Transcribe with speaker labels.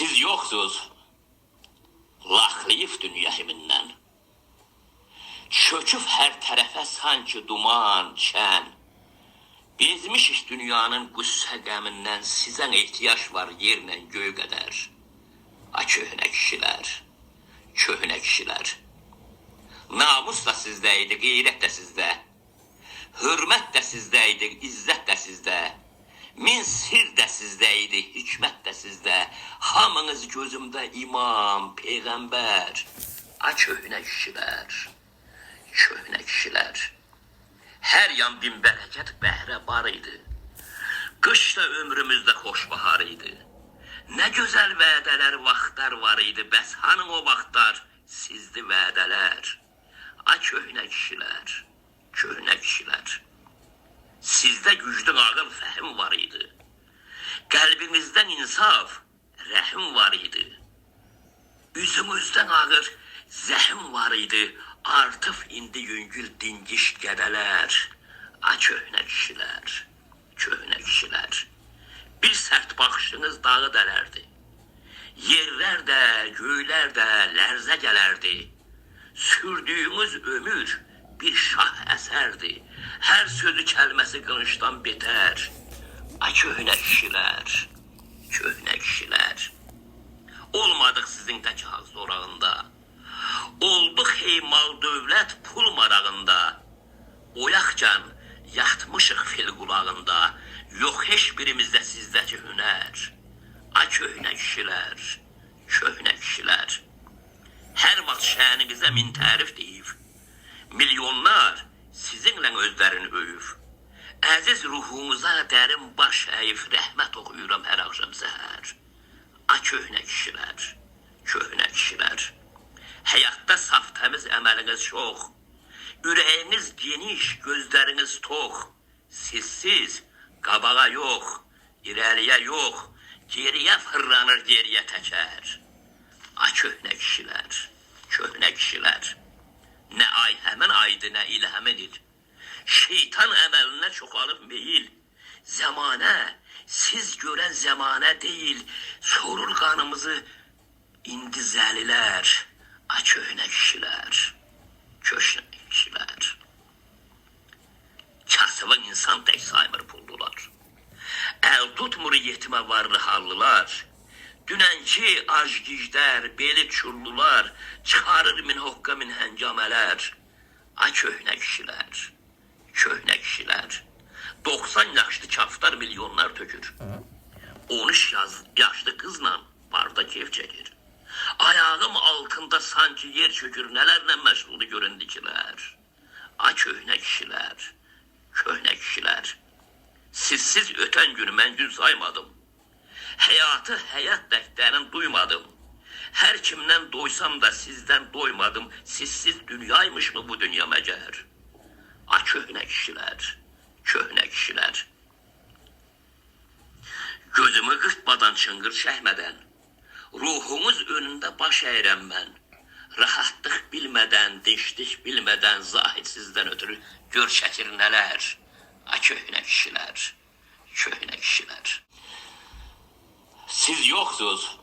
Speaker 1: Siz yoxsuz, laxlayıb dünya himindən. Çöküb hər tərəfə sanki duman, çən. Bezmişik dünyanın qüssə qəmindən, sizən ehtiyac var yerlə göy qədər. A köhnə kişilər, köhnə kişilər. Namus da sizdə idi, qeyrət də sizdə. Hürmət də sizdə idi, izzət də sizdə. Min sir də sizdə idi, hikmət də sizdə. Hamınız gözümdə imam, peyğəmbər. A köhnə kişilər, köhnə kişilər. Hər yan bin bərəkət bəhrə bar idi. Qış da ömrümüzdə xoşbahar idi. Nə gözəl vədələr, vaxtlar var idi. Bəs hanım o vaxtlar, sizdi vədələr. A köhnə kişilər, köhnə kişilər. Sizdə güclü ağır fəhim var idi. Qəlbinizdən insaf, rəhim var idi. Üzümüzdən ağır zəhim var idi. Artıq indi yüngül dingiş qədələr. A köhnə kişilər, köhnə kişilər. Bir sərt baxışınız dağı dələrdi. Yerlər də, göylər də lərzə gələrdi. Sürdüyümüz ömür bir şah əsərdi. Hər sözü kəlməsi qılınçdan betər. A köhnə kişilər, köhnə kişilər. Olmadıq sizin tək hal zorağında. Olduq heymal dövlət pul marağında. Oyaqcan yatmışıq fil qulağında. Yox heç birimizdə sizdəki hünər. A köhnə kişilər, köhnə kişilər. Hər vaxt şənimizə min tərif deyib. Milyonlar sizinlə özlərini öyüb. Əziz ruhumuza dərin baş əyib, rəhmət oxuyuram hər axşam səhər. A köhnə kişilər, köhnə kişilər. Həyatda saf təmiz əməliniz çox. Ürəyiniz geniş, gözləriniz tox. Sizsiz qabağa yox, irəliyə yox. Geriyə fırlanır, geriyə təkər. A köhnə kişilər, köhnə kişilər. Nə ay həmən aydı, nə il həmədir. Şeytan əməlinə çoxalıb meyil. Zəmanə, siz görən zəmanə deyil. Sorur qanımızı indi zəlilər. A köhnə kişilər, köhnə kişilər. Kasıbı insan tək saymır pullular. Əl tutmur yetimə varlı hallılar. Dünənki acgiclər, beli çullular, çıxarır min hoqqa min həngamələr. A köhnə kişilər, köhnə kişilər. 90 yaşlı kaftar milyonlar tökür. 13 yaşlı qızla barda keyf çəkir. Ayağım altında sanki yer çökür, nələrlə məşğuldu göründükilər. A köhnə kişilər, köhnə kişilər. Sizsiz ötən günü mən gün saymadım. Həyatı həyat dəftərini duymadım. Hər kimdən doysam da sizdən doymadım. Sizsiz dünyaymış mı bu dünya məcər? A köhnə kişilər, köhnə kişilər. Gözümü qırpmadan, çınqır çəkmədən, ruhumuz önündə baş əyirəm mən. Rahatlıq bilmədən, dinçlik bilmədən, zahid sizdən ötürü gör çəkir nələr. A köhnə kişilər, köhnə kişilər. Siz yoxsuz,